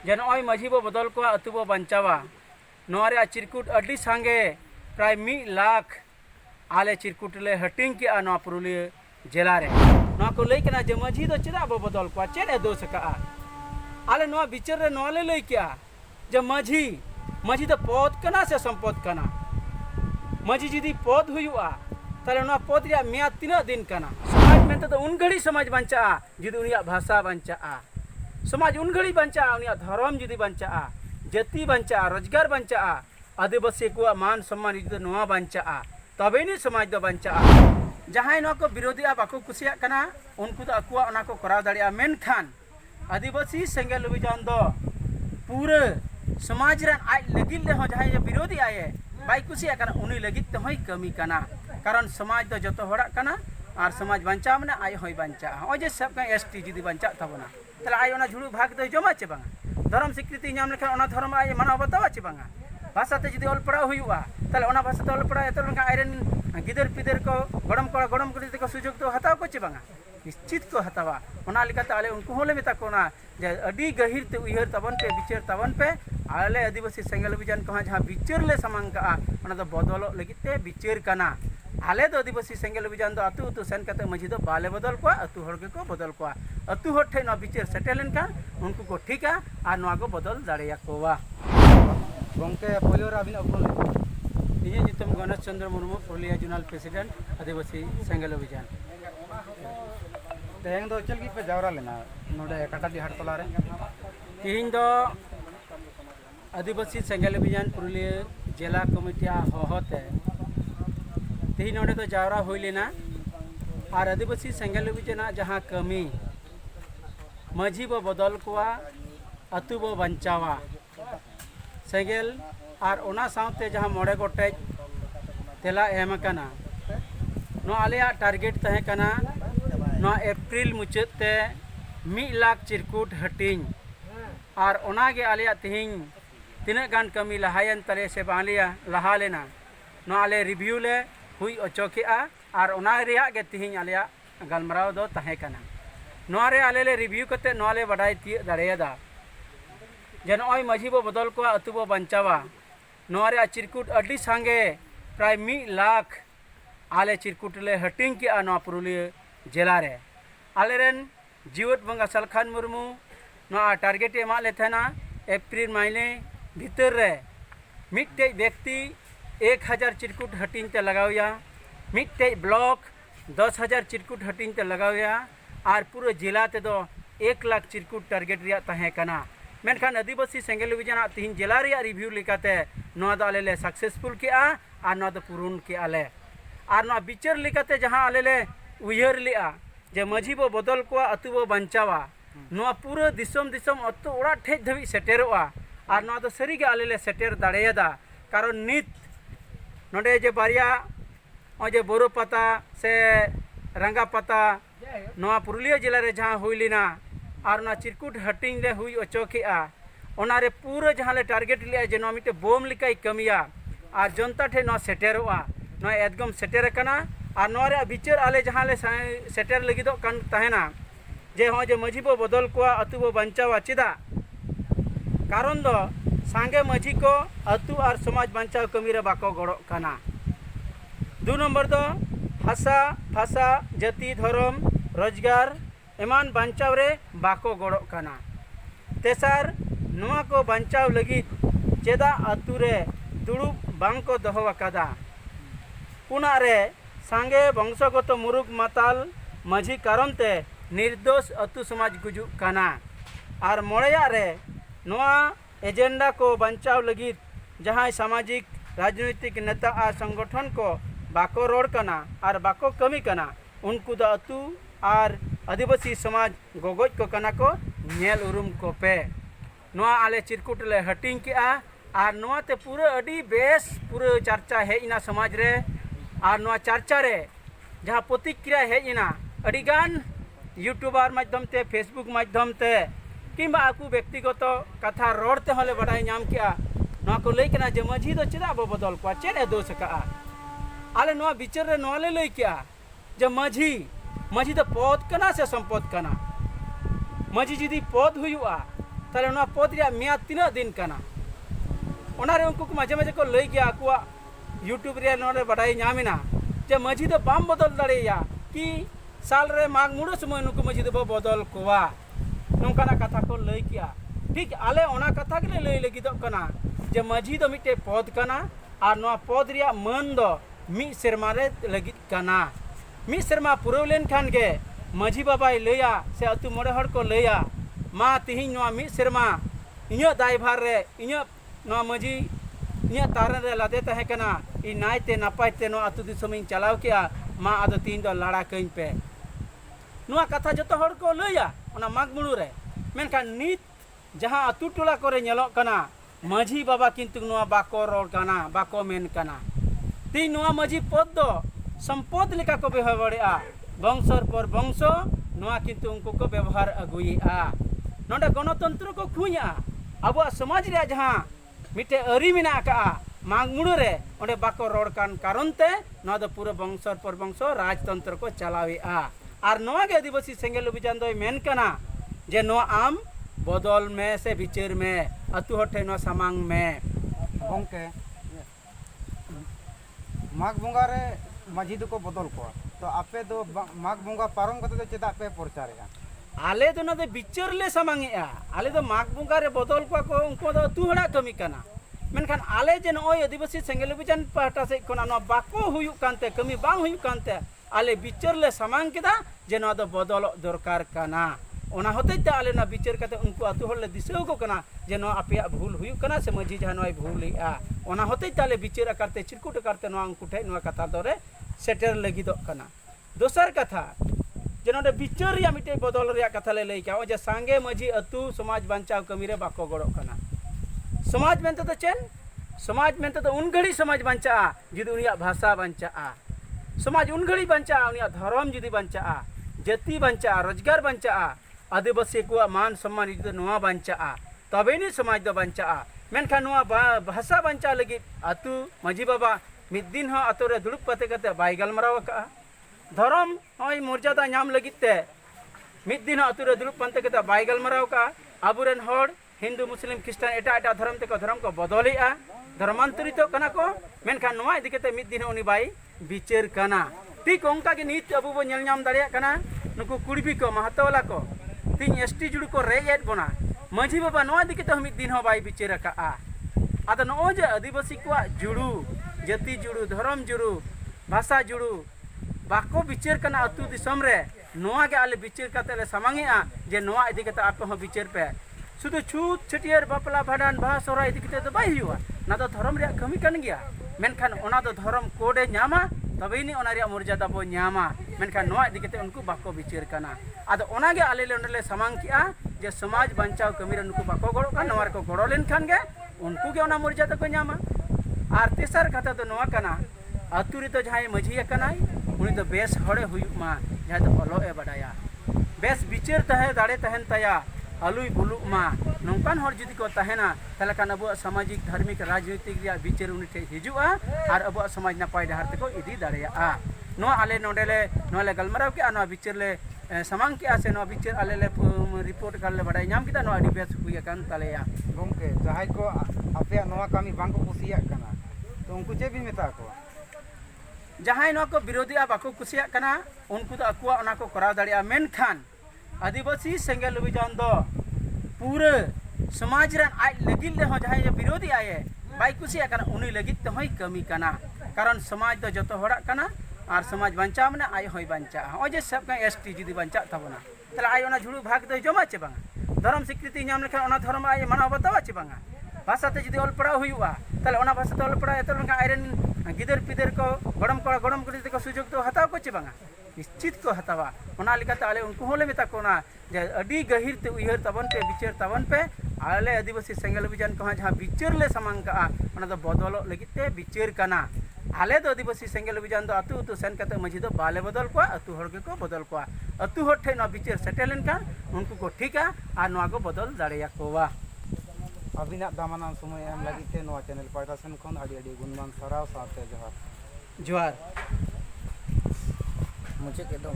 जे नॉय माझी बो बदल को अतु बो बंचावा नोरे चिरकुट अड्डी सांगे प्राय 1 लाख आले चिरकुट ले हटिंग के आ पुरुलिया जिला रे ना को लई कना जे माझी दो चेदा बो बदल को चेदे दोष का आले नो बिचार रे नो ले लई क्या जे माझी तो पद कना से संपद कना माझी जदी पद हुआ ताले नो पद रे मियाद तीना दिन कना समाज में तो उन घड़ी समाज बंचा जदी उनिया भाषा बंचा समाज उन घड़ी बंचा उनिया धर्म जदी बंचा जाति बंचा रोजगार बंचा आदिवासी को मान सम्मान जदी नो बंचा तबे नि समाज दो बंचा जहां नो को विरोधी बाको कुसिया कना उनको तो अकुआ ओना को कराव दाड़िया मेनखान आदिवासी सेंगेल अभियान दो पूरे समाज रे आज लगिल ले हो जहां विरोधी आए बाई कुसिया कना उनी लगित तो होई कमी कना कारण समाज दो जतो होड़ा कना और समाज बंचा माने आय होई बंचा ओ जे सब का एसटी जदी बंचा तबना तले आय ओना झुड़ू भाग दो जमा चे बांगा धर्म स्वीकृति नाम लेखा ओना धर्म आय मानव बतावा चे बांगा भाषा ते जदी ऑल पड़ा हुआ तले ओना भाषा ते ऑल पड़ा एतो का आयरन गिदर पिदर को गड़म कुड़ी को सुजोग तो हताव को चे बांगा निश्चित को हतावा ओना लिकाते आले उनको होले मेता कोना जे अडी गहिर ते उयहर तबन पे विचार तबन पे आले आदिवासी सेंगेल अभियान को जहां विचार ले समांग का ओना तो बदलो लगिते विचार कना आले दो आदिवासी सेंगेल अभियान दो अतु अतु सेन कते माझी दो बाले बदल को अतु हर के को बदल को अतु हर ठे न विचार सेटलन का उनको को ठीका आ नवा को बदल दाड़िया कोवा गोंके पोलियोर अबिन अपन इजे नितम गणेश चंद्र मुर्मू पुरुलिया जोनल प्रेसिडेंट आदिवासी सेंगेल अभियान तेहें दो चल की पे जावरा लेना नोडे काटाडी हाट तोला रे तीन दो आदिवासी सेंगेल अभियान पुरुलिया जिला कमिटिया होते तीन नोडे तो जावरा हुई लेना और आदिवासी सेंगेल अभियान जहाँ कमी माझी बो बदल कोआ अतु बो बंचावा सेंगेल और ओना साउते जहाँ मोड़े गोटेज तेला एम कना नो आलिया टारगेट तहे कना नो अप्रैल मुचाद ते 1 लाख चिरकुट हटिंग और ओनागे आलिया तिहिं तिना गान कमी लहायन तले से बालिया लहा लेना नो आले रिव्यू ले हुई ओचोकेआ और ओना रिया गे तिहिं आलिया गलमराव दो तहे कना नो रे आले ले रिव्यू कते नो आले बडाई ती दाड़ेदा जे नॉय माझी बो बदल को अतु बो बंचावा नो रे चिरकुट अड्डी सांगे प्राय 1 लाख आले चिरकुट ले हटिंग के आ पुरुलिया जिला रे आले रेन जीवत बंगा सलखान मुर्मू नो टारगेट एमा ले थना अप्रैल महीने भीतर रे मिट्टे व्यक्ति 1000 चिरकुट हटिंग ते लगावया मिट्टे ब्लॉक 10,000 चिरकुट हटिंग ते लगावया और पूरे जिला ते दो 1 लाख चिरकुट टारगेट रिया तहे कना मेनखान आदिवासी सेंगेल अभियान तीन जिला रिया रिव्यू लेकाते नो द आले ले सक्सेसफुल के आ नो द पूर्ण के आले और नो विचार लेकाते जहां आले ले उयहर लिया जे माझी बो बदल को अतु बो बंचावा नो पूरा दिसम अतु ओड़ा ठेज धबी सेटेरोआ और नो द सरी के आले ले सेटेर दाड़ेयादा कारण नित नोडे जे बारिया जे बोरो पता से रंगा पता नो पुरुलिया जिला रे जहां हुईलिना और ना चिरकुट हटिंग ले हुई ओचोकेआ ओनारे पूरा जहां ले टारगेट लिया जे नो मिटे बोम लिकाई कमिया और जनता ठे नो सेटेरोआ नो एकदम सेटेर कना और नो रे विचार आले जहां ले सेटेर लगिदो कन तहेना जे हो जे माझी बो बदल को अतु बो बंचावा चिदा कारण दो सांगे माझी को अतु और समाज बंचाव कमी रे बाको गड़ो कना 2 नंबर दो भाषा भाषा जाति धर्म रोजगार एमान बंचाव रे बाको गड़ो कना तेसार नुआ को बंचाव लगी चेदा अतु रे दुड़ुब बांग को दोहो अकादा पुना रे सांगे वंशगत मुरुग माताल माझी कारण ते निर्दोष अतु समाज गुजु कना और मोड़या रे नुआ एजेंडा को बंचाव लगी जहां सामाजिक राजनीतिक नेता और संगठन को बाको रोड कना और बाको कमी कना उनको द अतु और आदिवासी समाज गोगोज को कना को नेल उरुम को पे नुआ आले चिरकुट ले हटिंग के और नुआ ते पूरा अडी बेस पूरा चर्चा है इना समाज रे और नुआ चर्चा रे जहां प्रतिक्रिया है इना अडी गान यूट्यूबर माध्यम ते फेसबुक माध्यम ते किंबा आकु व्यक्तिगत कथा रोडते हले बड़ाई नाम किया नुआ को लई कना जे माझी दो चेदा बो बदल को चेदे दोष का आले नुआ विचार रे नुआ ले लई किया जे माझी तो पद कना से संपद कना माझी जदी पद हुआ ताले नोआ पद रिया मियाद तीना दिन कना ओनारे उनको को माजे माजे को लई गया अकुआ यूट्यूब रे नोरे बडाई ᱧᱟᱢᱮᱱᱟ जे माझी दो बाम बदल दाड़ेया कि साल रे माग मुड़ो समय नुको माझी दो बदल कोवा नोंकाना कथा को लई किया ठीक आले ओना कथा के लई लगिदो कना जे माझी दो मिटे पद कना और नोआ पद रिया मन दो मी सेरमा रे लगिद कना मी सेरमा पुरव लेन खान गे माझी बाबाई लैया से अतु मोड़े हड़ को लैया मा तिहिं नोआ मी सेरमा इᱧ दायभार रे इᱧ नोआ माझी इᱧ तारन रे लादे तहे कना इ नायते नापायते नोआ अतु दिसम इन चलाव किया मा आदो तीन दो लाड़ा कहीं पे नोआ कथा जतो हड़ को लैया ओना मागमुड़ू रे मेनखान नित जहां अतु टोला करे नेलोग कना माझी बाबा किंतु नोआ बाको रोड कना बाको मेन कना ती नोआ माझी पद दो संपद लेका को व्यवहारेआ वंशर पर वंश नोआ किंतु उनको को व्यवहार अगुइआ नोडे गणतंत्र को खुइआ अब समाज रे जहां मिटे अरी मेना का मागमुड़ू रे ओंडे बाको रोड कान कारण ते नोआ दो पूरा वंशर पर वंश राजतंत्र को चलावेआ और नोआ के आदिवासी सेंगेल अभियान दो मेन कना जे नोआ आम बदल में से विचार में अतु हटे नोआ सामांग में गंके माघ बंगा रे माझी दो को बदल को तो आपे दो माघ बंगा पारम कते दो चेदा पे प्रचारेगा आले दो ना दे विचार ले सामांगेआ आले दो माघ बंगा रे बदल को उनको दो अतु हड़ा कमी कना मेनखान आले जे नोय आदिवासी सेंगेल अभियान पाहटा से कोना नो बाको हुयु कानते कमी बांग हुयु कानते आले विचार ले सामांग केदा जे नो दो बदल दरकार काना ओना होते ते आले ना विचार कते उनको अतु हड़ ले दिसौ को कना जे नो आपेया भूल हुयु कना से माझी जहां नोय भूलइआ ओना होते ते आले विचार करते चिरकुट करते नो उनको ठे नो कथा दरे सेटर लगिदो कना दोसर कथा जे नोडे विचार या मिटे बदल रिया कथा ले लई का जे सांगे माझी अतु समाज बांचाव कमी रे बाको गड़ो कना समाज मेनते तो चेन समाज मेनते तो उन घड़ी समाज बांचा जुदी उनिया भाषा बांचा समाज उन घड़ी बांचा उनिया धर्म जुदी बांचा जाति बांचा रोजगार बांचा आदिवासी को मान सम्मान जुदी नोआ बांचा तबे नि समाज दो बांचा मेनखान नोआ भाषा बांचा लगी अतु माझी बाबा मिद दिन हो अतु रे दुड़ुब कते कते बाय गलमराव का धर्म होय मर्यादा नाम लगिते मिद दिन हो अतु रे दुड़ुब पंते कते बाय गलमराव का अबुरेन हड़ हिंदू मुस्लिम क्रिश्चियन एटा एटा धर्म ते को धर्म को बदलेआ धर्मांतरित कना को मेनखान नोआ इदि कते मिद दिन उनी बाय विचार कना ठीक ओंका के नीत अबु बो नेल नाम दाड़िया कना नुकु कुड़बी को महतवाला को तीन एसटी जुड़ को रेजेट बना माझी बाबा नोआ इदि कते मिद दिन हो बाय विचार का आदा नो जे आदिवासी को जुड़ू जाति जुड़ू धर्म जुड़ू भाषा जुड़ू बाको विचार कना अतु दिसम रे नोआ के आले विचार कते ले सामांगेआ जे नोआ इदि कते आप हो विचार पे शुद्ध छूत छटियर बापला भाडान बाहा सोरा इदि कते तो बाय हुआ ना तो धर्म रे कमी कन गया मेनखान ओना तो धर्म कोडे न्यामा तबे नि ओना रे मर्यादा बो न्यामा मेनखान नोआ इदि कते उनको बाको विचार कना आदो ओना गे आले ले ओंडले सामांग किया जे समाज बांचाव कमी रे उनको बाको गड़ो का नोआ रे को गड़ो लेन खान गे उनको गे ओना मर्यादा को न्यामा और तेसर कथा तो नोआ कना अतु रे तो जहां माझी कनाय उनी तो बेस हड़े हुयु मा जहां तो अलो ए बडाया बेस विचार तहे दाड़े तहन तया अलुई बुलुक मा नौकान हर जुदी को तहना तले कान अब सामाजिक धार्मिक राजनीतिक रिया विचार उनी ठे हिजुआ और अब समाज नापाय डहार तको इदी दाड़ेया नो आले नोडेले नोले गलमराव के नो विचार ले सामांग के आसे नो विचार आले ले रिपोर्ट कर ले बडाय नाम किदा नो अडी बेस हुया कान तलेया गंके जहाय को आपे नोआ कामी बांग को कुसिया कना तो उनको जे भी मेता को जहां नो को विरोधिया बाको कुसिया कना उनको तो अकुआ ओना को कराव दाड़िया मेनखान आदिवासी सेंगेल अभियान दो पूरे समाज रन आज लगिल ले हो जहां विरोधी आए बाई कुसिया कना उनी लगित तो होय कमी कना कारण समाज दो जतो होड़ा कना और समाज बांचा मने आय होय बांचा ओ जे सब का एसटी जुदी बांचा तबना तले आय ओना झुड़ू भाग दो जमा चे बांगा धर्म स्वीकृति नाम लेखा ओना धर्म आय मानव बतावा चे बांगा भाषा ते जुदी ऑल पड़ा हुआ तले ओना भाषा ते ऑल पड़ा एतो लंका आयरन गिदर पिदर को गड़म कुड़ी को सुजोग तो हताव को चे बांगा निश्चित को हतावा ओना लिकाते आले उनको होले मेता कोना जे अडी गहिर ते उयहर तबन पे विचार तबन पे आले आदिवासी सेंगेल अभियान को जहां विचार ले सामांग का ओना तो बदलो लगिते विचार कना आले दो आदिवासी सेंगेल अभियान दो अतु तो सेन कते माझी दो बाले बदल को अतु हर के को बदल को अतु हर ठे न विचार सेटलन का उनको को ठीका आ नोआ को बदल दाड़ेया कोवा अभिना दामाना समय एम लगिते नोआ चैनल पाटा सन खन अडी अडी गुणमान सराव साथे जोहार जोहार मुझे के दो